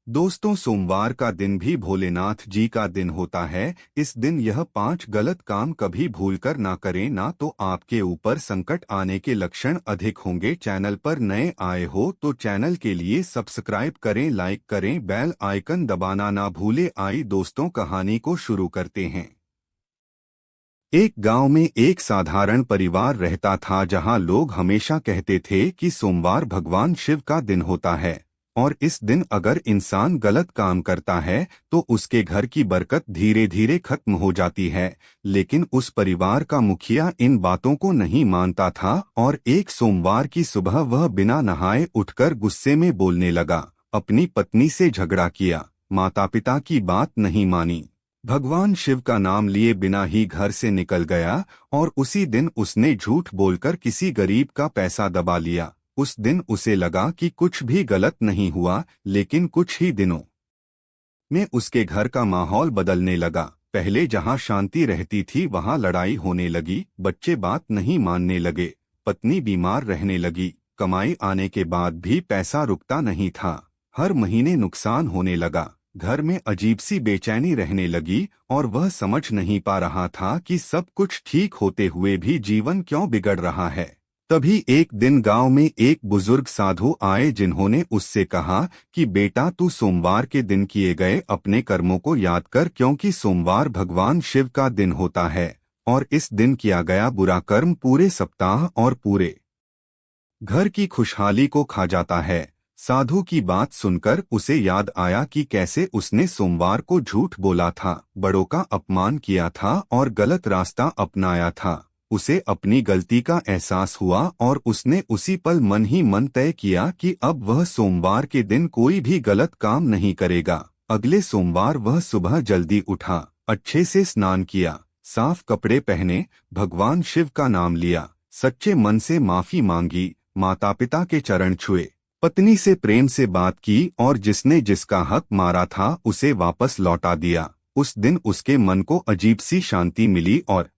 दोस्तों, सोमवार का दिन भी भोलेनाथ जी का दिन होता है। इस दिन यह 5 गलत काम कभी भूलकर ना करें, ना तो आपके ऊपर संकट आने के लक्षण अधिक होंगे। चैनल पर नए आए हो तो चैनल के लिए सब्सक्राइब करें, लाइक करें, बेल आइकन दबाना ना भूले। आई दोस्तों, कहानी को शुरू करते हैं। एक गांव में एक साधारण परिवार रहता था, जहां लोग हमेशा कहते थे कि सोमवार भगवान शिव का दिन होता है और इस दिन अगर इंसान गलत काम करता है तो उसके घर की बरकत धीरे धीरे खत्म हो जाती है। लेकिन उस परिवार का मुखिया इन बातों को नहीं मानता था और एक सोमवार की सुबह वह बिना नहाए उठकर गुस्से में बोलने लगा। अपनी पत्नी से झगड़ा किया, माता पिता की बात नहीं मानी, भगवान शिव का नाम लिए बिना ही घर से निकल गया और उसी दिन उसने झूठ बोलकर किसी गरीब का पैसा दबा लिया। उस दिन उसे लगा कि कुछ भी गलत नहीं हुआ, लेकिन कुछ ही दिनों में उसके घर का माहौल बदलने लगा। पहले जहां शांति रहती थी वहां लड़ाई होने लगी, बच्चे बात नहीं मानने लगे, पत्नी बीमार रहने लगी, कमाई आने के बाद भी पैसा रुकता नहीं था, हर महीने नुकसान होने लगा। घर में अजीब सी बेचैनी रहने लगी और वह समझ नहीं पा रहा था कि सब कुछ ठीक होते हुए भी जीवन क्यों बिगड़ रहा है। तभी एक दिन गांव में एक बुजुर्ग साधु आए, जिन्होंने उससे कहा कि बेटा, तू सोमवार के दिन किए गए अपने कर्मों को याद कर, क्योंकि सोमवार भगवान शिव का दिन होता है और इस दिन किया गया बुरा कर्म पूरे सप्ताह और पूरे घर की खुशहाली को खा जाता है। साधु की बात सुनकर उसे याद आया कि कैसे उसने सोमवार को झूठ बोला था, बड़ों का अपमान किया था और गलत रास्ता अपनाया था। उसे अपनी गलती का एहसास हुआ और उसने उसी पल मन ही मन तय किया कि अब वह सोमवार के दिन कोई भी गलत काम नहीं करेगा। अगले सोमवार वह सुबह जल्दी उठा, अच्छे से स्नान किया, साफ कपड़े पहने, भगवान शिव का नाम लिया, सच्चे मन से माफी मांगी, माता पिता के चरण छुए, पत्नी से प्रेम से बात की और जिसने जिसका हक मारा था उसे वापस लौटा दिया। उस दिन उसके मन को अजीब सी शांति मिली और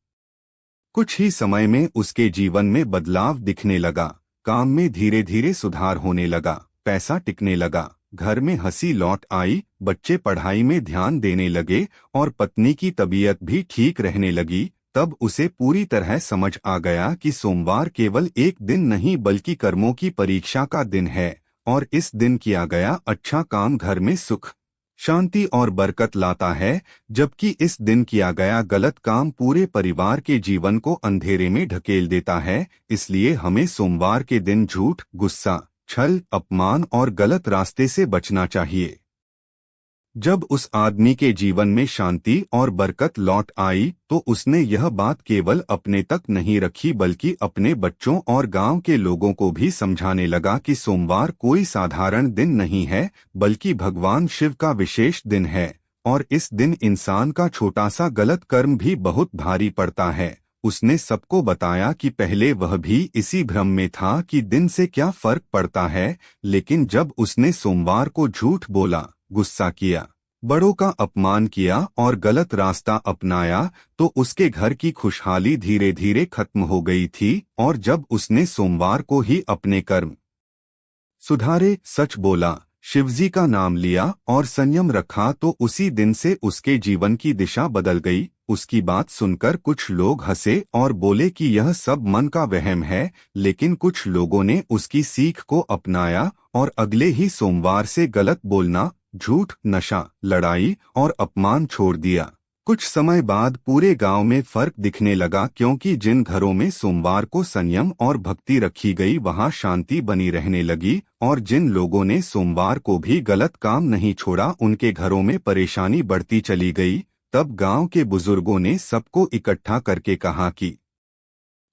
कुछ ही समय में उसके जीवन में बदलाव दिखने लगा। काम में धीरे धीरे सुधार होने लगा, पैसा टिकने लगा, घर में हंसी लौट आई, बच्चे पढ़ाई में ध्यान देने लगे और पत्नी की तबीयत भी ठीक रहने लगी। तब उसे पूरी तरह समझ आ गया कि सोमवार केवल एक दिन नहीं बल्कि कर्मों की परीक्षा का दिन है और इस दिन किया गया अच्छा काम घर में सुख, शांति और बरकत लाता है, जबकि इस दिन किया गया गलत काम पूरे परिवार के जीवन को अंधेरे में ढकेल देता है। इसलिए हमें सोमवार के दिन झूठ, गुस्सा, छल, अपमान और गलत रास्ते से बचना चाहिए। जब उस आदमी के जीवन में शांति और बरकत लौट आई तो उसने यह बात केवल अपने तक नहीं रखी बल्कि अपने बच्चों और गांव के लोगों को भी समझाने लगा कि सोमवार कोई साधारण दिन नहीं है बल्कि भगवान शिव का विशेष दिन है और इस दिन इंसान का छोटा सा गलत कर्म भी बहुत भारी पड़ता है। उसने सबको बताया कि पहले वह भी इसी भ्रम में था कि दिन से क्या फर्क पड़ता है, लेकिन जब उसने सोमवार को झूठ बोला, गुस्सा किया, बड़ों का अपमान किया और गलत रास्ता अपनाया तो उसके घर की खुशहाली धीरे धीरे खत्म हो गई थी। और जब उसने सोमवार को ही अपने कर्म सुधारे, सच बोला, शिवजी का नाम लिया और संयम रखा तो उसी दिन से उसके जीवन की दिशा बदल गई। उसकी बात सुनकर कुछ लोग हंसे और बोले कि यह सब मन का वहम है, लेकिन कुछ लोगों ने उसकी सीख को अपनाया और अगले ही सोमवार से गलत बोलना, झूठ, नशा, लड़ाई और अपमान छोड़ दिया। कुछ समय बाद पूरे गांव में फर्क दिखने लगा, क्योंकि जिन घरों में सोमवार को संयम और भक्ति रखी गई वहां शांति बनी रहने लगी और जिन लोगों ने सोमवार को भी गलत काम नहीं छोड़ा उनके घरों में परेशानी बढ़ती चली गई। तब गांव के बुजुर्गों ने सबको इकट्ठा करके कहा कि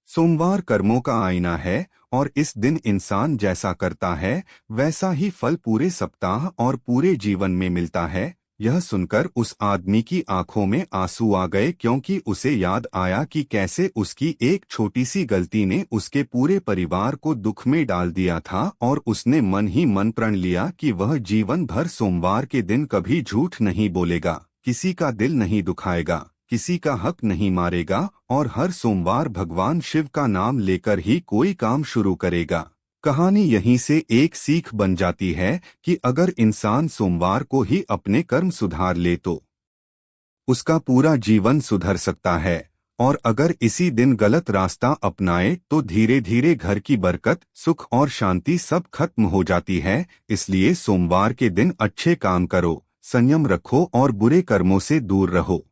सोमवार कर्मों का आईना है और इस दिन इंसान जैसा करता है वैसा ही फल पूरे सप्ताह और पूरे जीवन में मिलता है। यह सुनकर उस आदमी की आंखों में आंसू आ गए, क्योंकि उसे याद आया कि कैसे उसकी एक छोटी सी गलती ने उसके पूरे परिवार को दुख में डाल दिया था और उसने मन ही मन प्रण लिया कि वह जीवन भर सोमवार के दिन कभी झूठ नहीं बोलेगा, किसी का दिल नहीं दुखाएगा, किसी का हक नहीं मारेगा और हर सोमवार भगवान शिव का नाम लेकर ही कोई काम शुरू करेगा। कहानी यहीं से एक सीख बन जाती है कि अगर इंसान सोमवार को ही अपने कर्म सुधार ले तो उसका पूरा जीवन सुधर सकता है, और अगर इसी दिन गलत रास्ता अपनाए तो धीरे धीरे घर की बरकत, सुख और शांति सब खत्म हो जाती है। इसलिए सोमवार के दिन अच्छे काम करो, संयम रखो और बुरे कर्मों से दूर रहो।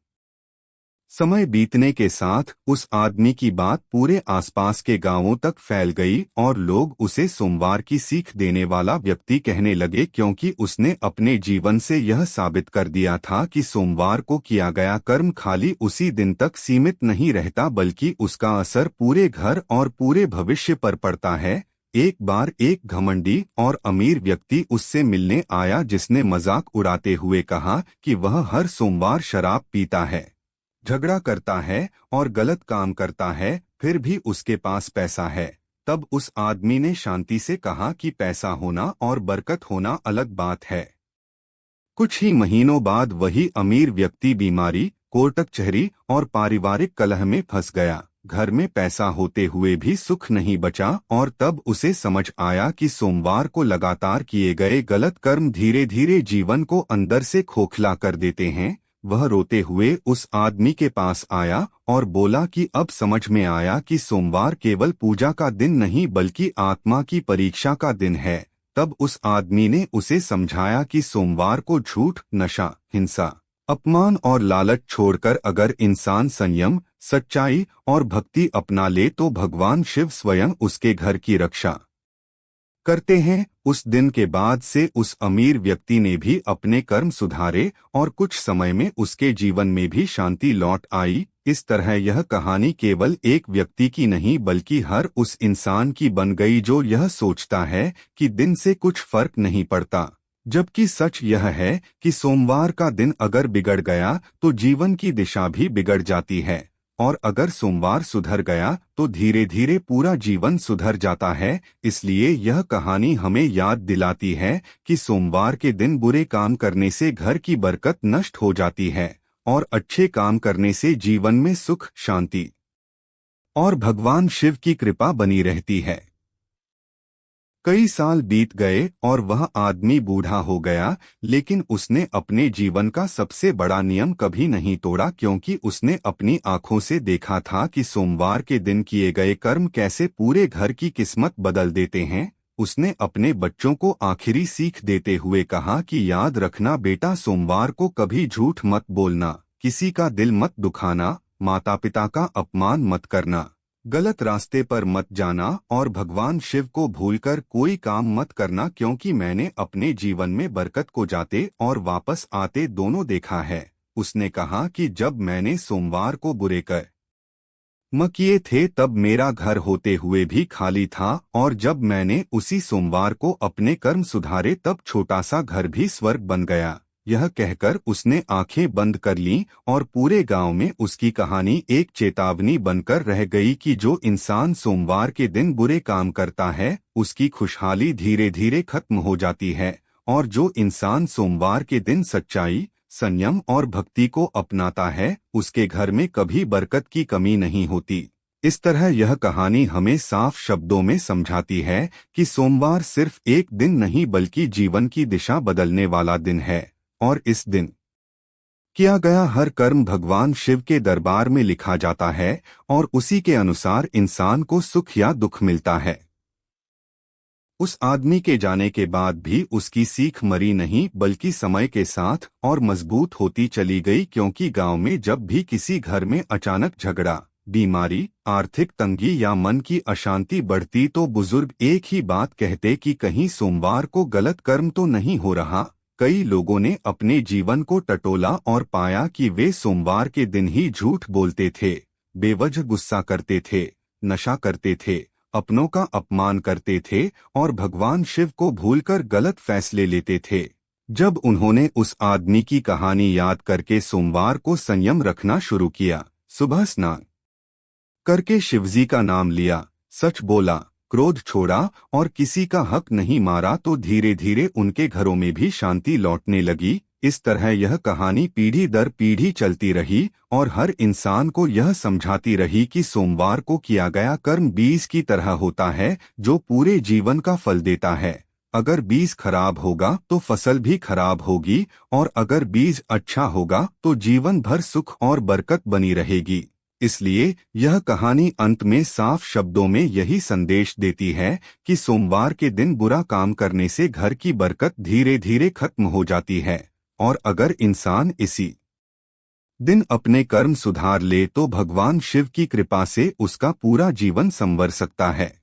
समय बीतने के साथ उस आदमी की बात पूरे आसपास के गांवों तक फैल गई और लोग उसे सोमवार की सीख देने वाला व्यक्ति कहने लगे, क्योंकि उसने अपने जीवन से यह साबित कर दिया था कि सोमवार को किया गया कर्म खाली उसी दिन तक सीमित नहीं रहता, बल्कि उसका असर पूरे घर और पूरे भविष्य पर पड़ता है। एक बार एक घमंडी और अमीर व्यक्ति उससे मिलने आया, जिसने मजाक उड़ाते हुए कहा कि वह हर सोमवार शराब पीता है, झगड़ा करता है और गलत काम करता है, फिर भी उसके पास पैसा है। तब उस आदमी ने शांति से कहा कि पैसा होना और बरकत होना अलग बात है। कुछ ही महीनों बाद वही अमीर व्यक्ति बीमारी, कोर्ट कचहरी और पारिवारिक कलह में फंस गया। घर में पैसा होते हुए भी सुख नहीं बचा, और तब उसे समझ आया कि सोमवार को लगातार किए गए गलत कर्म धीरे धीरे जीवन को अंदर से खोखला कर देते हैं। वह रोते हुए उस आदमी के पास आया और बोला कि अब समझ में आया कि सोमवार केवल पूजा का दिन नहीं बल्कि आत्मा की परीक्षा का दिन है। तब उस आदमी ने उसे समझाया कि सोमवार को झूठ, नशा, हिंसा, अपमान और लालच छोड़कर अगर इंसान संयम, सच्चाई और भक्ति अपना ले तो भगवान शिव स्वयं उसके घर की रक्षा करते हैं। उस दिन के बाद से उस अमीर व्यक्ति ने भी अपने कर्म सुधारे और कुछ समय में उसके जीवन में भी शांति लौट आई। इस तरह यह कहानी केवल एक व्यक्ति की नहीं बल्कि हर उस इंसान की बन गई जो यह सोचता है कि दिन से कुछ फर्क नहीं पड़ता, जबकि सच यह है कि सोमवार का दिन अगर बिगड़ गया तो जीवन की दिशा भी बिगड़ जाती है, और अगर सोमवार सुधर गया तो धीरे धीरे पूरा जीवन सुधर जाता है। इसलिए यह कहानी हमें याद दिलाती है कि सोमवार के दिन बुरे काम करने से घर की बरकत नष्ट हो जाती है, और अच्छे काम करने से जीवन में सुख, शांति और भगवान शिव की कृपा बनी रहती है। कई साल बीत गए और वह आदमी बूढ़ा हो गया, लेकिन उसने अपने जीवन का सबसे बड़ा नियम कभी नहीं तोड़ा, क्योंकि उसने अपनी आंखों से देखा था कि सोमवार के दिन किए गए कर्म कैसे पूरे घर की किस्मत बदल देते हैं। उसने अपने बच्चों को आखिरी सीख देते हुए कहा कि याद रखना बेटा, सोमवार को कभी झूठ मत बोलना, किसी का दिल मत दुखाना, माता पिता का अपमान मत करना, गलत रास्ते पर मत जाना और भगवान शिव को भूलकर कोई काम मत करना, क्योंकि मैंने अपने जीवन में बरकत को जाते और वापस आते दोनों देखा है। उसने कहा कि जब मैंने सोमवार को बुरे कर्म किए थे तब मेरा घर होते हुए भी खाली था, और जब मैंने उसी सोमवार को अपने कर्म सुधारे तब छोटा सा घर भी स्वर्ग बन गया। यह कहकर उसने आंखें बंद कर लीं और पूरे गांव में उसकी कहानी एक चेतावनी बनकर रह गई कि जो इंसान सोमवार के दिन बुरे काम करता है उसकी खुशहाली धीरे धीरे खत्म हो जाती है, और जो इंसान सोमवार के दिन सच्चाई, संयम और भक्ति को अपनाता है उसके घर में कभी बरकत की कमी नहीं होती। इस तरह यह कहानी हमें साफ शब्दों में समझाती है कि सोमवार सिर्फ एक दिन नहीं बल्कि जीवन की दिशा बदलने वाला दिन है, और इस दिन किया गया हर कर्म भगवान शिव के दरबार में लिखा जाता है और उसी के अनुसार इंसान को सुख या दुख मिलता है। उस आदमी के जाने के बाद भी उसकी सीख मरी नहीं बल्कि समय के साथ और मजबूत होती चली गई, क्योंकि गांव में जब भी किसी घर में अचानक झगड़ा, बीमारी, आर्थिक तंगी या मन की अशांति बढ़ती तो बुजुर्ग एक ही बात कहते कि कहीं सोमवार को गलत कर्म तो नहीं हो रहा। कई लोगों ने अपने जीवन को टटोला और पाया कि वे सोमवार के दिन ही झूठ बोलते थे, बेवजह गुस्सा करते थे, नशा करते थे, अपनों का अपमान करते थे और भगवान शिव को भूलकर गलत फैसले लेते थे। जब उन्होंने उस आदमी की कहानी याद करके सोमवार को संयम रखना शुरू किया, सुबह स्नान करके शिवजी का नाम लिया, सच बोला, क्रोध छोड़ा और किसी का हक नहीं मारा तो धीरे धीरे उनके घरों में भी शांति लौटने लगी। इस तरह यह कहानी पीढ़ी दर पीढ़ी चलती रही और हर इंसान को यह समझाती रही कि सोमवार को किया गया कर्म बीज की तरह होता है जो पूरे जीवन का फल देता है। अगर बीज खराब होगा तो फसल भी खराब होगी और अगर बीज अच्छा होगा तो जीवन भर सुख और बरकत बनी रहेगी। इसलिए यह कहानी अंत में साफ शब्दों में यही संदेश देती है कि सोमवार के दिन बुरा काम करने से घर की बरकत धीरे धीरे खत्म हो जाती है और अगर इंसान इसी दिन अपने कर्म सुधार ले तो भगवान शिव की कृपा से उसका पूरा जीवन संवर सकता है।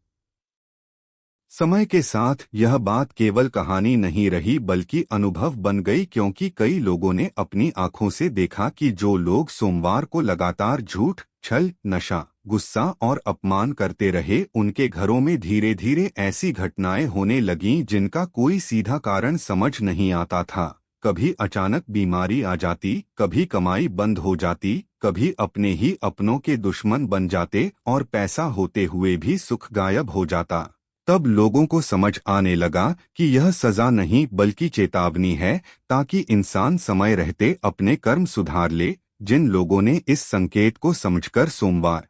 समय के साथ यह बात केवल कहानी नहीं रही बल्कि अनुभव बन गई, क्योंकि कई लोगों ने अपनी आंखों से देखा कि जो लोग सोमवार को लगातार झूठ, छल, नशा, गुस्सा और अपमान करते रहे उनके घरों में धीरे धीरे ऐसी घटनाएं होने लगीं जिनका कोई सीधा कारण समझ नहीं आता था। कभी अचानक बीमारी आ जाती, कभी कमाई बंद हो जाती, कभी अपने ही अपनों के दुश्मन बन जाते और पैसा होते हुए भी सुख गायब हो जाता। तब लोगों को समझ आने लगा कि यह सजा नहीं बल्कि चेतावनी है, ताकि इंसान समय रहते अपने कर्म सुधार ले। जिन लोगों ने इस संकेत को समझकर सोमवार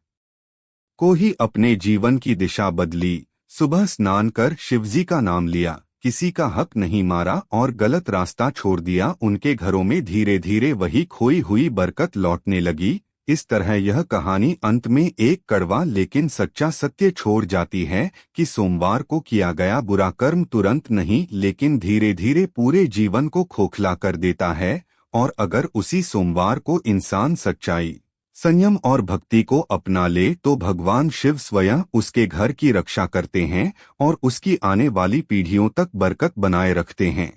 को ही अपने जीवन की दिशा बदली, सुबह स्नान कर शिवजी का नाम लिया, किसी का हक नहीं मारा और गलत रास्ता छोड़ दिया, उनके घरों में धीरे धीरे वही खोई हुई बरकत लौटने लगी। इस तरह यह कहानी अंत में एक कड़वा लेकिन सच्चा सत्य छोड़ जाती है कि सोमवार को किया गया बुरा कर्म तुरंत नहीं लेकिन धीरे धीरे पूरे जीवन को खोखला कर देता है, और अगर उसी सोमवार को इंसान सच्चाई, संयम और भक्ति को अपना ले तो भगवान शिव स्वयं उसके घर की रक्षा करते हैं और उसकी आने वाली पीढ़ियों तक बरकत बनाए रखते हैं।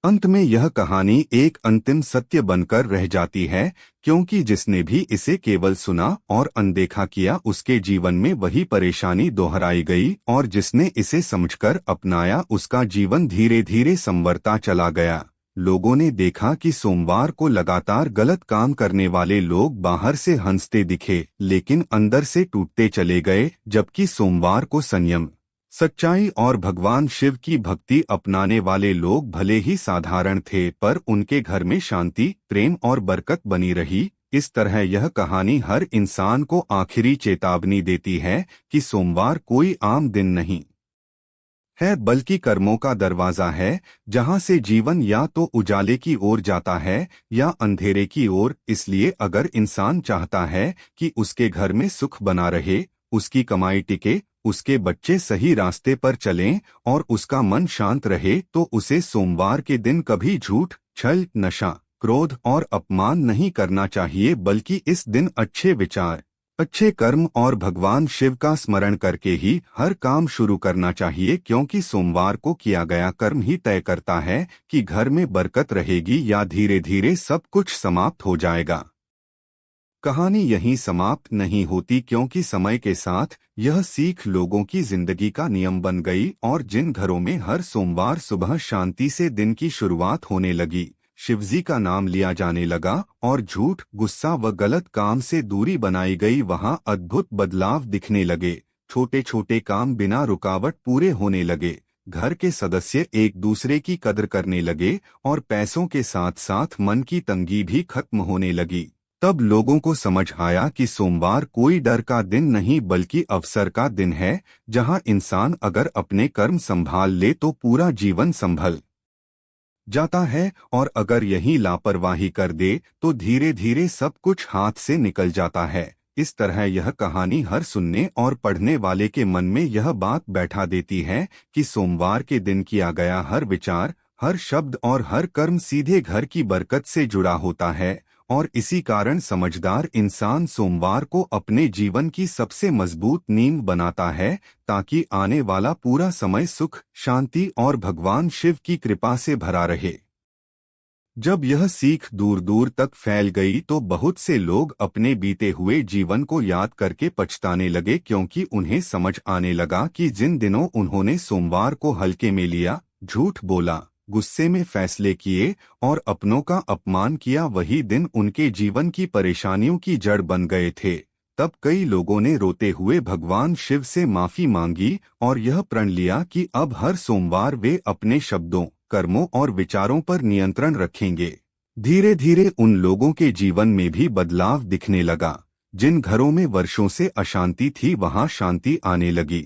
अंत में यह कहानी एक अंतिम सत्य बनकर रह जाती है, क्योंकि जिसने भी इसे केवल सुना और अनदेखा किया उसके जीवन में वही परेशानी दोहराई गई, और जिसने इसे समझकर अपनाया उसका जीवन धीरे धीरे संवरता चला गया। लोगों ने देखा कि सोमवार को लगातार गलत काम करने वाले लोग बाहर से हंसते दिखे लेकिन अंदर से टूटते चले गए, जबकि सोमवार को संयम, सच्चाई और भगवान शिव की भक्ति अपनाने वाले लोग भले ही साधारण थे पर उनके घर में शांति, प्रेम और बरकत बनी रही। इस तरह यह कहानी हर इंसान को आखिरी चेतावनी देती है कि सोमवार कोई आम दिन नहीं है बल्कि कर्मों का दरवाजा है, जहां से जीवन या तो उजाले की ओर जाता है या अंधेरे की ओर। इसलिए अगर इंसान चाहता है कि उसके घर में सुख बना रहे, उसकी कमाई टिके, उसके बच्चे सही रास्ते पर चलें और उसका मन शांत रहे, तो उसे सोमवार के दिन कभी झूठ, छल, नशा, क्रोध और अपमान नहीं करना चाहिए, बल्कि इस दिन अच्छे विचार, अच्छे कर्म और भगवान शिव का स्मरण करके ही हर काम शुरू करना चाहिए, क्योंकि सोमवार को किया गया कर्म ही तय करता है कि घर में बरकत रहेगी या धीरे धीरे सब कुछ समाप्त हो जाएगा। कहानी यहीं समाप्त नहीं होती, क्योंकि समय के साथ यह सीख लोगों की जिंदगी का नियम बन गई और जिन घरों में हर सोमवार सुबह शांति से दिन की शुरुआत होने लगी, शिवजी का नाम लिया जाने लगा और झूठ, गुस्सा व गलत काम से दूरी बनाई गई, वहां अद्भुत बदलाव दिखने लगे। छोटे छोटे काम बिना रुकावट पूरे होने लगे, घर के सदस्य एक दूसरे की कदर करने लगे और पैसों के साथ साथ मन की तंगी भी खत्म होने लगी। तब लोगों को समझ आया कि सोमवार कोई डर का दिन नहीं बल्कि अवसर का दिन है, जहां इंसान अगर अपने कर्म संभाल ले तो पूरा जीवन संभल जाता है, और अगर यही लापरवाही कर दे तो धीरे धीरे सब कुछ हाथ से निकल जाता है। इस तरह यह कहानी हर सुनने और पढ़ने वाले के मन में यह बात बैठा देती है कि सोमवार के दिन किया गया हर विचार, हर शब्द और हर कर्म सीधे घर की बरकत से जुड़ा होता है, और इसी कारण समझदार इंसान सोमवार को अपने जीवन की सबसे मजबूत नींव बनाता है, ताकि आने वाला पूरा समय सुख, शांति और भगवान शिव की कृपा से भरा रहे। जब यह सीख दूर दूर तक फैल गई तो बहुत से लोग अपने बीते हुए जीवन को याद करके पछताने लगे, क्योंकि उन्हें समझ आने लगा कि जिन दिनों उन्होंने सोमवार को हल्के में लिया, झूठ बोला, गुस्से में फैसले किए और अपनों का अपमान किया, वही दिन उनके जीवन की परेशानियों की जड़ बन गए थे। तब कई लोगों ने रोते हुए भगवान शिव से माफी मांगी और यह प्रण लिया कि अब हर सोमवार वे अपने शब्दों, कर्मों और विचारों पर नियंत्रण रखेंगे। धीरे धीरे उन लोगों के जीवन में भी बदलाव दिखने लगा। जिन घरों में वर्षों से अशांति थी वहां शांति आने लगी।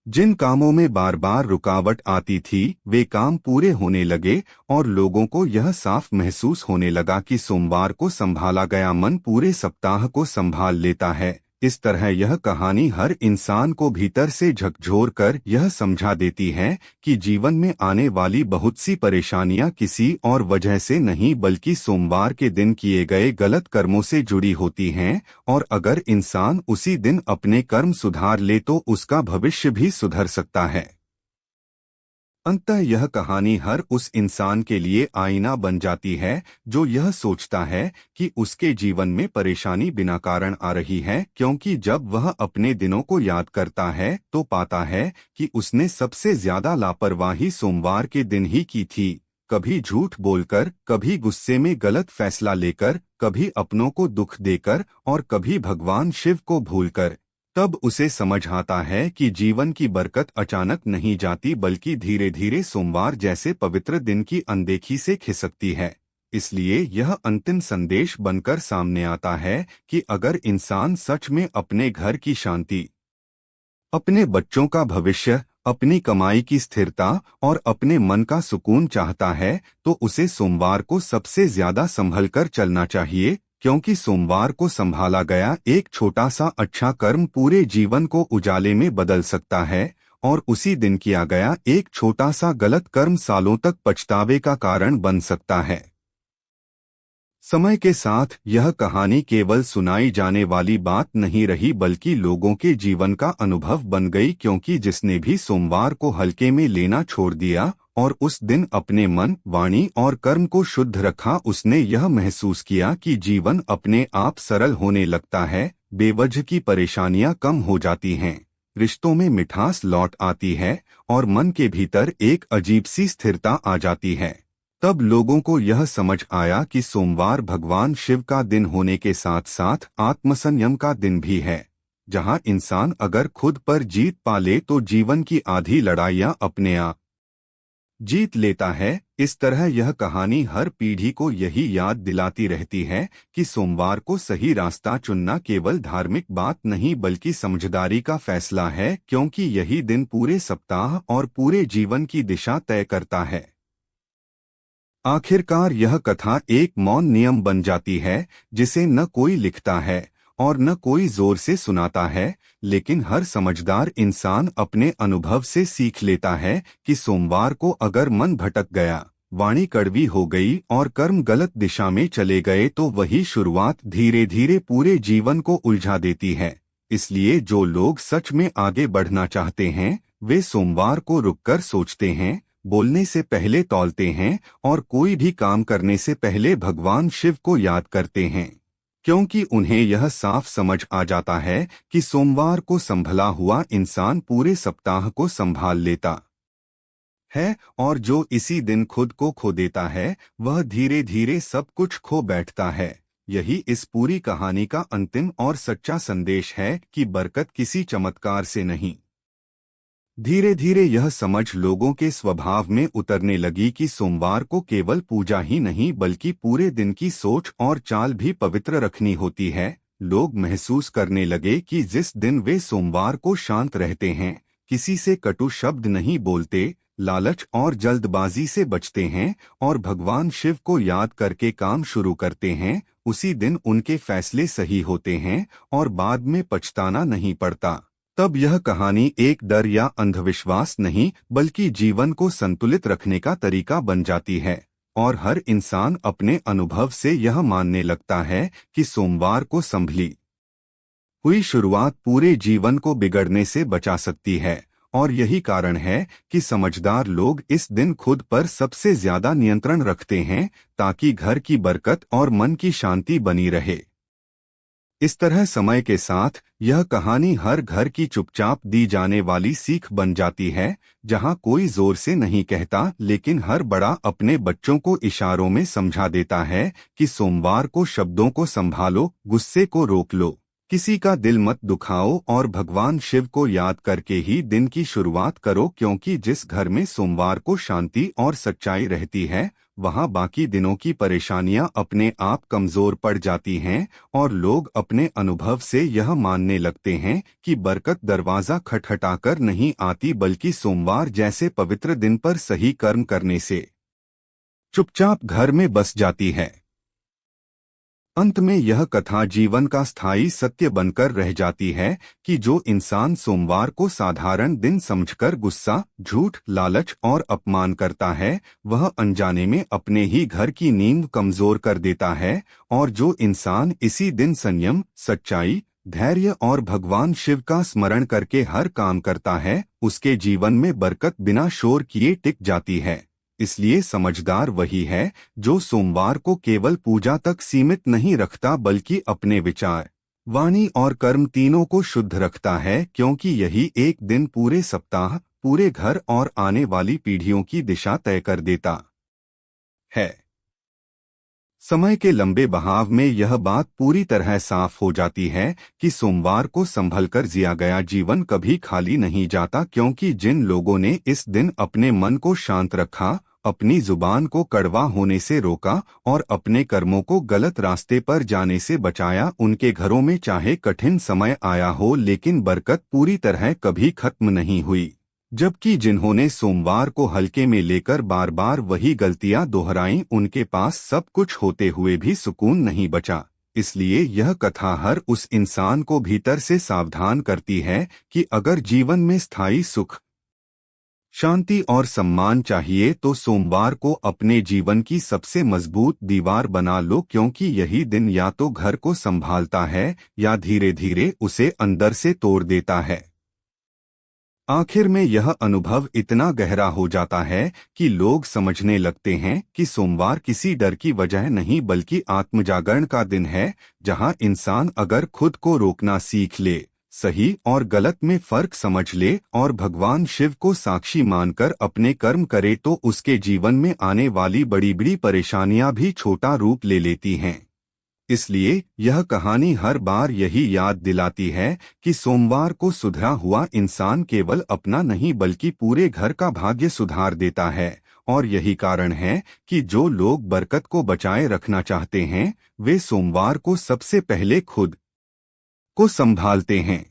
जिन कामों में बार बार रुकावट आती थी वे काम पूरे होने लगे और लोगों को यह साफ महसूस होने लगा कि सोमवार को संभाला गया मन पूरे सप्ताह को संभाल लेता है। इस तरह यह कहानी हर इंसान को भीतर से झकझोर कर यह समझा देती है कि जीवन में आने वाली बहुत सी परेशानियां किसी और वजह से नहीं बल्कि सोमवार के दिन किए गए गलत कर्मों से जुड़ी होती हैं, और अगर इंसान उसी दिन अपने कर्म सुधार ले तो उसका भविष्य भी सुधर सकता है। अंततः यह कहानी हर उस इंसान के लिए आईना बन जाती है जो यह सोचता है कि उसके जीवन में परेशानी बिना कारण आ रही है, क्योंकि जब वह अपने दिनों को याद करता है तो पाता है कि उसने सबसे ज्यादा लापरवाही सोमवार के दिन ही की थी। कभी झूठ बोलकर, कभी गुस्से में गलत फैसला लेकर, कभी अपनों को दुख देकर और कभी भगवान शिव को भूलकर। तब उसे समझ आता है कि जीवन की बरकत अचानक नहीं जाती बल्कि धीरे धीरे सोमवार जैसे पवित्र दिन की अनदेखी से खिसकती है। इसलिए यह अंतिम संदेश बनकर सामने आता है कि अगर इंसान सच में अपने घर की शांति, अपने बच्चों का भविष्य, अपनी कमाई की स्थिरता और अपने मन का सुकून चाहता है तो उसे सोमवार को सबसे ज्यादा संभल कर चलना चाहिए, क्योंकि सोमवार को संभाला गया एक छोटा सा अच्छा कर्म पूरे जीवन को उजाले में बदल सकता है, और उसी दिन किया गया एक छोटा सा गलत कर्म सालों तक पछतावे का कारण बन सकता है। समय के साथ यह कहानी केवल सुनाई जाने वाली बात नहीं रही बल्कि लोगों के जीवन का अनुभव बन गई, क्योंकि जिसने भी सोमवार को हल्के में लेना छोड़ दिया और उस दिन अपने मन, वाणी और कर्म को शुद्ध रखा, उसने यह महसूस किया कि जीवन अपने आप सरल होने लगता है, बेवजह की परेशानियां कम हो जाती हैं, रिश्तों में मिठास लौट आती है और मन के भीतर एक अजीब सी स्थिरता आ जाती है। तब लोगों को यह समझ आया कि सोमवार भगवान शिव का दिन होने के साथ साथ आत्मसंयम का दिन भी है, जहां इंसान अगर खुद पर जीत पा ले तो जीवन की आधी लड़ाइयां अपने आप जीत लेता है। इस तरह यह कहानी हर पीढ़ी को यही याद दिलाती रहती है कि सोमवार को सही रास्ता चुनना केवल धार्मिक बात नहीं बल्कि समझदारी का फैसला है, क्योंकि यही दिन पूरे सप्ताह और पूरे जीवन की दिशा तय करता है। आखिरकार यह कथा एक मौन नियम बन जाती है जिसे न कोई लिखता है और न कोई जोर से सुनाता है, लेकिन हर समझदार इंसान अपने अनुभव से सीख लेता है कि सोमवार को अगर मन भटक गया, वाणी कड़वी हो गई और कर्म गलत दिशा में चले गए तो वही शुरुआत धीरे धीरे पूरे जीवन को उलझा देती है। इसलिए जो लोग सच में आगे बढ़ना चाहते हैं वे सोमवार को रुककर सोचते हैं, बोलने से पहले तौलते हैं और कोई भी काम करने से पहले भगवान शिव को याद करते हैं, क्योंकि उन्हें यह साफ समझ आ जाता है कि सोमवार को संभला हुआ इंसान पूरे सप्ताह को संभाल लेता है और जो इसी दिन खुद को खो देता है वह धीरे धीरे सब कुछ खो बैठता है। यही इस पूरी कहानी का अंतिम और सच्चा संदेश है कि बरकत किसी चमत्कार से नहीं। धीरे धीरे यह समझ लोगों के स्वभाव में उतरने लगी कि सोमवार को केवल पूजा ही नहीं बल्कि पूरे दिन की सोच और चाल भी पवित्र रखनी होती है। लोग महसूस करने लगे कि जिस दिन वे सोमवार को शांत रहते हैं, किसी से कटु शब्द नहीं बोलते, लालच और जल्दबाजी से बचते हैं और भगवान शिव को याद करके काम शुरू करते हैं, उसी दिन उनके फैसले सही होते हैं और बाद में पछताना नहीं पड़ता। तब यह कहानी एक डर या अंधविश्वास नहीं बल्कि जीवन को संतुलित रखने का तरीका बन जाती है और हर इंसान अपने अनुभव से यह मानने लगता है कि सोमवार को संभली हुई शुरुआत पूरे जीवन को बिगड़ने से बचा सकती है। और यही कारण है कि समझदार लोग इस दिन खुद पर सबसे ज्यादा नियंत्रण रखते हैं ताकि घर की बरकत और मन की शांति बनी रहे। इस तरह समय के साथ यह कहानी हर घर की चुपचाप दी जाने वाली सीख बन जाती है, जहां कोई जोर से नहीं कहता लेकिन हर बड़ा अपने बच्चों को इशारों में समझा देता है कि सोमवार को शब्दों को संभालो, गुस्से को रोक लो, किसी का दिल मत दुखाओ और भगवान शिव को याद करके ही दिन की शुरुआत करो, क्योंकि जिस घर में सोमवार को शांति और सच्चाई रहती है वहां बाकी दिनों की परेशानियां अपने आप कमजोर पड़ जाती हैं और लोग अपने अनुभव से यह मानने लगते हैं कि बरकत दरवाजा खटखटाकर नहीं आती बल्कि सोमवार जैसे पवित्र दिन पर सही कर्म करने से चुपचाप घर में बस जाती है। अंत में यह कथा जीवन का स्थायी सत्य बनकर रह जाती है कि जो इंसान सोमवार को साधारण दिन समझकर गुस्सा, झूठ, लालच और अपमान करता है वह अनजाने में अपने ही घर की नींव कमजोर कर देता है, और जो इंसान इसी दिन संयम, सच्चाई, धैर्य और भगवान शिव का स्मरण करके हर काम करता है उसके जीवन में बरकत बिना शोर किए टिक जाती है। इसलिए समझदार वही है जो सोमवार को केवल पूजा तक सीमित नहीं रखता बल्कि अपने विचार, वाणी और कर्म तीनों को शुद्ध रखता है, क्योंकि यही एक दिन पूरे सप्ताह, पूरे घर और आने वाली पीढ़ियों की दिशा तय कर देता है। समय के लंबे बहाव में यह बात पूरी तरह साफ हो जाती है कि सोमवार को संभलकर जिया गया जीवन कभी खाली नहीं जाता, क्योंकि जिन लोगों ने इस दिन अपने मन को शांत रखा, अपनी जुबान को कड़वा होने से रोका और अपने कर्मों को गलत रास्ते पर जाने से बचाया, उनके घरों में चाहे कठिन समय आया हो लेकिन बरकत पूरी तरह कभी खत्म नहीं हुई। जबकि जिन्होंने सोमवार को हल्के में लेकर बार बार वही गलतियां दोहराईं उनके पास सब कुछ होते हुए भी सुकून नहीं बचा। इसलिए यह कथा हर उस इंसान को भीतर से सावधान करती है कि अगर जीवन में स्थायी सुख, शांति और सम्मान चाहिए तो सोमवार को अपने जीवन की सबसे मजबूत दीवार बना लो, क्योंकि यही दिन या तो घर को संभालता है या धीरे धीरे उसे अंदर से तोड़ देता है। आखिर में यह अनुभव इतना गहरा हो जाता है कि लोग समझने लगते हैं कि सोमवार किसी डर की वजह नहीं बल्कि आत्मजागरण का दिन है, जहां इंसान अगर खुद को रोकना सीख ले, सही और गलत में फर्क समझ ले और भगवान शिव को साक्षी मानकर अपने कर्म करे तो उसके जीवन में आने वाली बड़ी बड़ी परेशानियां भी छोटा रूप ले लेती हैं। इसलिए यह कहानी हर बार यही याद दिलाती है कि सोमवार को सुधरा हुआ इंसान केवल अपना नहीं बल्कि पूरे घर का भाग्य सुधार देता है, और यही कारण है कि जो लोग बरकत को बचाए रखना चाहते हैं वे सोमवार को सबसे पहले खुद को संभालते हैं।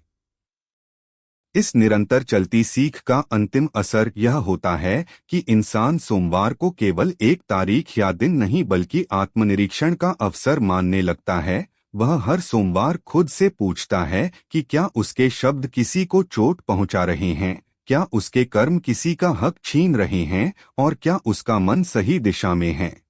इस निरंतर चलती सीख का अंतिम असर यह होता है कि इंसान सोमवार को केवल एक तारीख या दिन नहीं बल्कि आत्मनिरीक्षण का अवसर मानने लगता है। वह हर सोमवार खुद से पूछता है कि क्या उसके शब्द किसी को चोट पहुंचा रहे हैं, क्या उसके कर्म किसी का हक छीन रहे हैं और क्या उसका मन सही दिशा में है,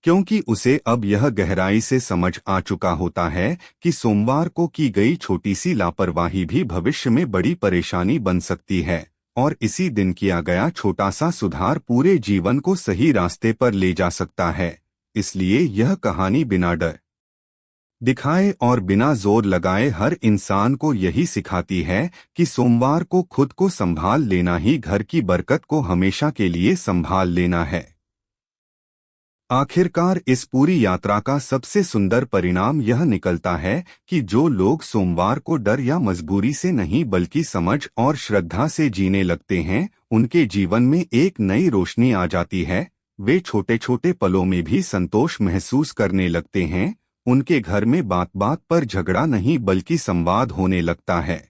क्योंकि उसे अब यह गहराई से समझ आ चुका होता है कि सोमवार को की गई छोटी सी लापरवाही भी भविष्य में बड़ी परेशानी बन सकती है, और इसी दिन किया गया छोटा सा सुधार पूरे जीवन को सही रास्ते पर ले जा सकता है। इसलिए यह कहानी बिना डर दिखाए और बिना जोर लगाए हर इंसान को यही सिखाती है कि सोमवार को खुद को संभाल लेना ही घर की बरकत को हमेशा के लिए संभाल लेना है। आखिरकार इस पूरी यात्रा का सबसे सुंदर परिणाम यह निकलता है कि जो लोग सोमवार को डर या मजबूरी से नहीं बल्कि समझ और श्रद्धा से जीने लगते हैं उनके जीवन में एक नई रोशनी आ जाती है। वे छोटे छोटे पलों में भी संतोष महसूस करने लगते हैं, उनके घर में बात बात पर झगड़ा नहीं बल्कि संवाद होने लगता है,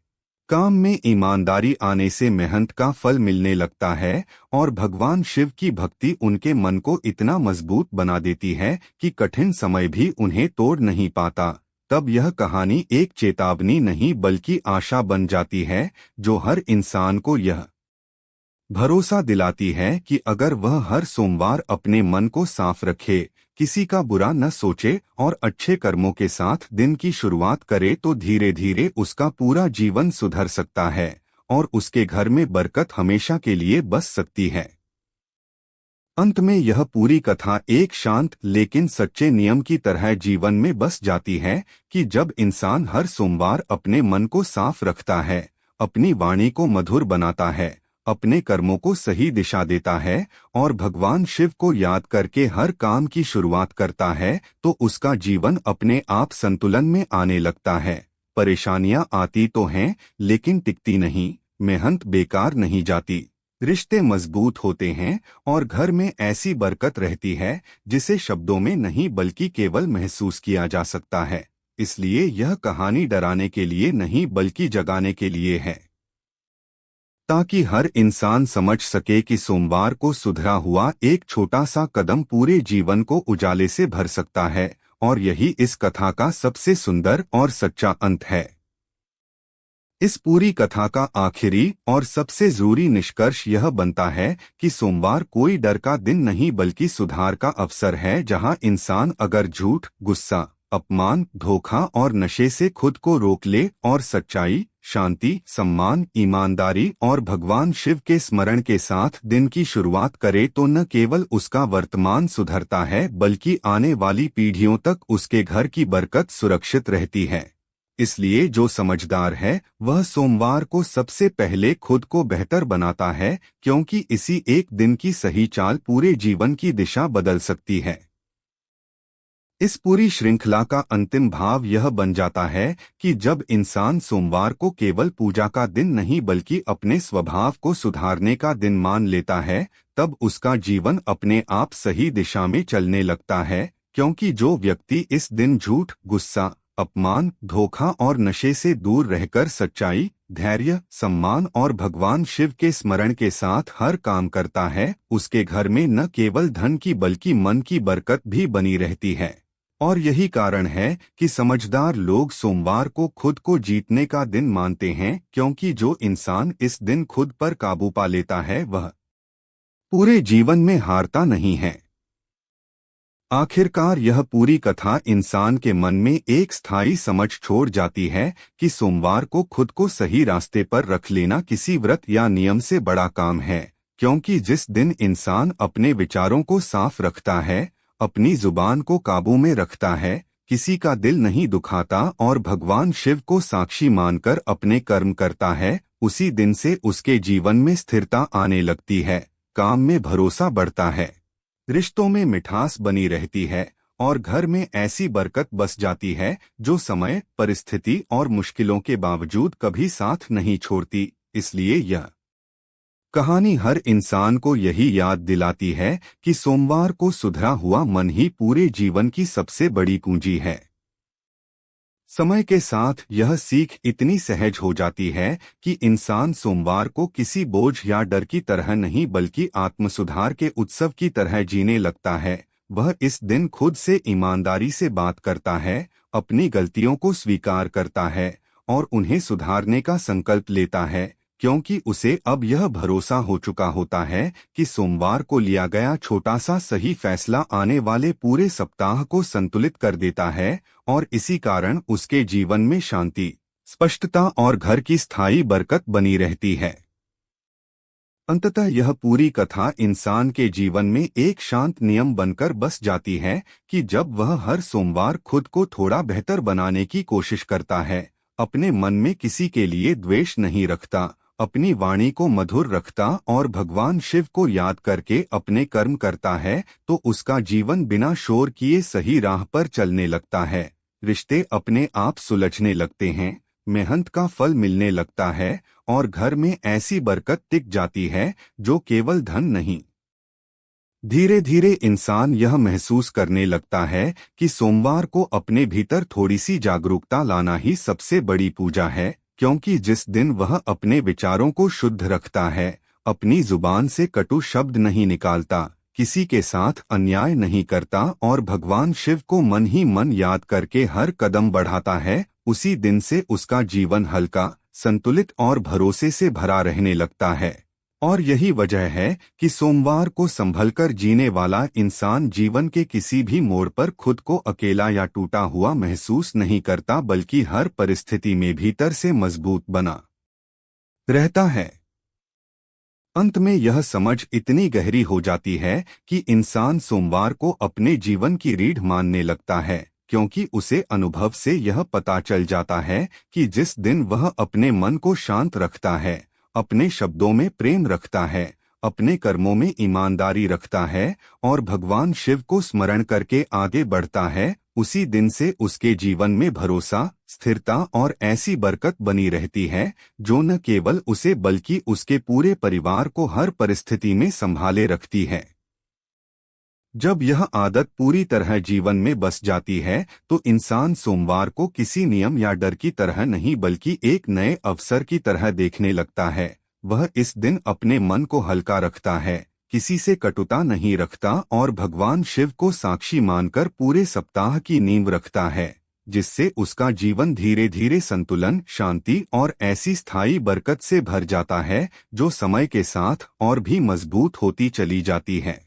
काम में ईमानदारी आने से मेहनत का फल मिलने लगता है और भगवान शिव की भक्ति उनके मन को इतना मजबूत बना देती है कि कठिन समय भी उन्हें तोड़ नहीं पाता। तब यह कहानी एक चेतावनी नहीं बल्कि आशा बन जाती है जो हर इंसान को यह भरोसा दिलाती है कि अगर वह हर सोमवार अपने मन को साफ रखे, किसी का बुरा न सोचे और अच्छे कर्मों के साथ दिन की शुरुआत करे तो धीरे धीरे उसका पूरा जीवन सुधर सकता है और उसके घर में बरकत हमेशा के लिए बस सकती है। अंत में यह पूरी कथा एक शांत लेकिन सच्चे नियम की तरह जीवन में बस जाती है कि जब इंसान हर सोमवार अपने मन को साफ रखता है, अपनी वाणी को मधुर बनाता है, अपने कर्मों को सही दिशा देता है और भगवान शिव को याद करके हर काम की शुरुआत करता है तो उसका जीवन अपने आप संतुलन में आने लगता है। परेशानियां आती तो हैं लेकिन टिकती नहीं, मेहनत बेकार नहीं जाती, रिश्ते मजबूत होते हैं और घर में ऐसी बरकत रहती है जिसे शब्दों में नहीं बल्कि केवल महसूस किया जा सकता है। इसलिए यह कहानी डराने के लिए नहीं बल्कि जगाने के लिए है, ताकि हर इंसान समझ सके कि सोमवार को सुधरा हुआ एक छोटा सा कदम पूरे जीवन को उजाले से भर सकता है। और यही इस कथा का सबसे सुंदर और सच्चा अंत है। इस पूरी कथा का आखिरी और सबसे जरूरी निष्कर्ष यह बनता है कि सोमवार कोई डर का दिन नहीं बल्कि सुधार का अवसर है, जहां इंसान अगर झूठ, गुस्सा, अपमान, धोखा और नशे से खुद को रोक ले और सच्चाई, शांति, सम्मान, ईमानदारी और भगवान शिव के स्मरण के साथ दिन की शुरुआत करे तो न केवल उसका वर्तमान सुधरता है बल्कि आने वाली पीढ़ियों तक उसके घर की बरकत सुरक्षित रहती है। इसलिए जो समझदार है वह सोमवार को सबसे पहले खुद को बेहतर बनाता है, क्योंकि इसी एक दिन की सही चाल पूरे जीवन की दिशा बदल सकती है। इस पूरी श्रृंखला का अंतिम भाव यह बन जाता है कि जब इंसान सोमवार को केवल पूजा का दिन नहीं बल्कि अपने स्वभाव को सुधारने का दिन मान लेता है, तब उसका जीवन अपने आप सही दिशा में चलने लगता है। क्योंकि जो व्यक्ति इस दिन झूठ, गुस्सा, अपमान, धोखा और नशे से दूर रहकर सच्चाई, धैर्य, सम्मान और भगवान शिव के स्मरण के साथ हर काम करता है, उसके घर में न केवल धन की बल्कि मन की बरकत भी बनी रहती है। और यही कारण है कि समझदार लोग सोमवार को खुद को जीतने का दिन मानते हैं, क्योंकि जो इंसान इस दिन खुद पर काबू पा लेता है वह पूरे जीवन में हारता नहीं है। आखिरकार यह पूरी कथा इंसान के मन में एक स्थायी समझ छोड़ जाती है कि सोमवार को खुद को सही रास्ते पर रख लेना किसी व्रत या नियम से बड़ा काम है, क्योंकि जिस दिन इंसान अपने विचारों को साफ रखता है, अपनी जुबान को काबू में रखता है, किसी का दिल नहीं दुखाता और भगवान शिव को साक्षी मानकर अपने कर्म करता है, उसी दिन से उसके जीवन में स्थिरता आने लगती है, काम में भरोसा बढ़ता है, रिश्तों में मिठास बनी रहती है और घर में ऐसी बरकत बस जाती है जो समय, परिस्थिति और मुश्किलों के बावजूद कभी साथ नहीं छोड़ती। इसलिए यह कहानी हर इंसान को यही याद दिलाती है कि सोमवार को सुधरा हुआ मन ही पूरे जीवन की सबसे बड़ी पूंजी है। समय के साथ यह सीख इतनी सहज हो जाती है कि इंसान सोमवार को किसी बोझ या डर की तरह नहीं बल्कि आत्मसुधार के उत्सव की तरह जीने लगता है। वह इस दिन खुद से ईमानदारी से बात करता है, अपनी गलतियों को स्वीकार करता है और उन्हें सुधारने का संकल्प लेता है, क्योंकि उसे अब यह भरोसा हो चुका होता है कि सोमवार को लिया गया छोटा सा सही फैसला आने वाले पूरे सप्ताह को संतुलित कर देता है और इसी कारण उसके जीवन में शांति, स्पष्टता और घर की स्थायी बरकत बनी रहती है। अंततः यह पूरी कथा इंसान के जीवन में एक शांत नियम बनकर बस जाती है कि जब वह हर सोमवार खुद को थोड़ा बेहतर बनाने की कोशिश करता है, अपने मन में किसी के लिए द्वेष नहीं रखता, अपनी वाणी को मधुर रखता और भगवान शिव को याद करके अपने कर्म करता है, तो उसका जीवन बिना शोर किए सही राह पर चलने लगता है, रिश्ते अपने आप सुलझने लगते हैं, मेहनत का फल मिलने लगता है और घर में ऐसी बरकत टिक जाती है जो केवल धन नहीं। धीरे धीरे इंसान यह महसूस करने लगता है कि सोमवार को अपने भीतर थोड़ी सी जागरूकता लाना ही सबसे बड़ी पूजा है, क्योंकि जिस दिन वह अपने विचारों को शुद्ध रखता है, अपनी जुबान से कटु शब्द नहीं निकालता, किसी के साथ अन्याय नहीं करता और भगवान शिव को मन ही मन याद करके हर कदम बढ़ाता है, उसी दिन से उसका जीवन हल्का, संतुलित और भरोसे से भरा रहने लगता है। और यही वजह है कि सोमवार को संभलकर जीने वाला इंसान जीवन के किसी भी मोड़ पर खुद को अकेला या टूटा हुआ महसूस नहीं करता, बल्कि हर परिस्थिति में भीतर से मजबूत बना रहता है। अंत में यह समझ इतनी गहरी हो जाती है कि इंसान सोमवार को अपने जीवन की रीढ़ मानने लगता है, क्योंकि उसे अनुभव से यह पता चल जाता है कि जिस दिन वह अपने मन को शांत रखता है, अपने शब्दों में प्रेम रखता है, अपने कर्मों में ईमानदारी रखता है और भगवान शिव को स्मरण करके आगे बढ़ता है, उसी दिन से उसके जीवन में भरोसा, स्थिरता और ऐसी बरकत बनी रहती है जो न केवल उसे बल्कि उसके पूरे परिवार को हर परिस्थिति में संभाले रखती है। जब यह आदत पूरी तरह जीवन में बस जाती है तो इंसान सोमवार को किसी नियम या डर की तरह नहीं बल्कि एक नए अवसर की तरह देखने लगता है। वह इस दिन अपने मन को हल्का रखता है, किसी से कटुता नहीं रखता और भगवान शिव को साक्षी मानकर पूरे सप्ताह की नींव रखता है, जिससे उसका जीवन धीरे धीरे संतुलन, शांति और ऐसी स्थायी बरकत से भर जाता है जो समय के साथ और भी मजबूत होती चली जाती है।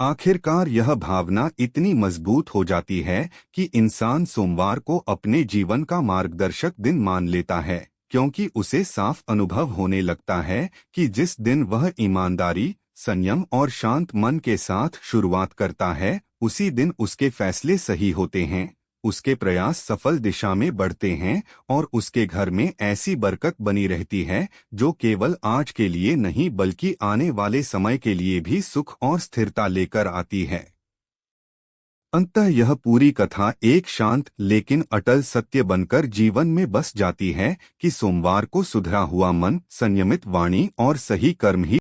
आखिरकार यह भावना इतनी मजबूत हो जाती है कि इंसान सोमवार को अपने जीवन का मार्गदर्शक दिन मान लेता है, क्योंकि उसे साफ अनुभव होने लगता है कि जिस दिन वह ईमानदारी, संयम और शांत मन के साथ शुरुआत करता है, उसी दिन उसके फैसले सही होते हैं, उसके प्रयास सफल दिशा में बढ़ते हैं और उसके घर में ऐसी बरकत बनी रहती है जो केवल आज के लिए नहीं बल्कि आने वाले समय के लिए भी सुख और स्थिरता लेकर आती है। अंततः यह पूरी कथा एक शांत लेकिन अटल सत्य बनकर जीवन में बस जाती है कि सोमवार को सुधरा हुआ मन, संयमित वाणी और सही कर्म ही